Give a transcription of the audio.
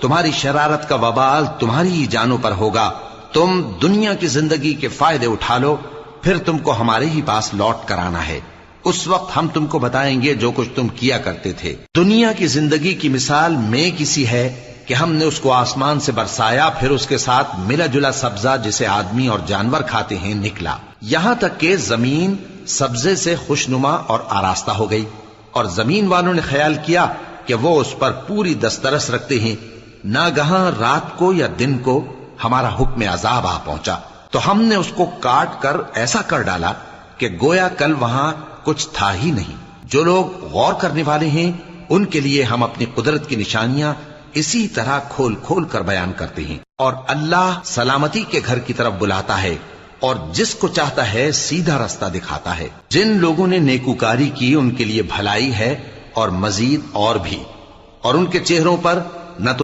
تمہاری شرارت کا وبال تمہاری ہی جانوں پر ہوگا. تم دنیا کی زندگی کے فائدے اٹھا لو، پھر تم کو ہمارے ہی پاس لوٹ کر آنا ہے. اس وقت ہم تم کو بتائیں گے جو کچھ تم کیا کرتے تھے. دنیا کی زندگی کی مثال میں کسی ہے کہ ہم نے اس کو آسمان سے برسایا، پھر اس کے ساتھ ملا جلا سبزہ جسے آدمی اور جانور کھاتے ہیں نکلا، یہاں تک کہ زمین سبزے سے خوشنما اور آراستہ ہو گئی. اور زمین والوں نے خیال کیا کہ وہ اس پر پوری دسترس رکھتے ہیں. ناگہاں رات کو یا دن کو ہمارا حکم عذاب آ پہنچا تو ہم نے اس کو کاٹ کر ایسا کر ڈالا کہ گویا کل وہاں کچھ تھا ہی نہیں. جو لوگ غور کرنے والے ہیں ان کے لیے ہم اپنی قدرت کی نشانیاں اسی طرح کھول کھول کر بیان کرتے ہیں. اور اللہ سلامتی کے گھر کی طرف بلاتا ہے اور جس کو چاہتا ہے سیدھا رستہ دکھاتا ہے. جن لوگوں نے نیکوکاری کی ان کے لیے بھلائی ہے اور مزید اور بھی، اور ان کے چہروں پر نہ تو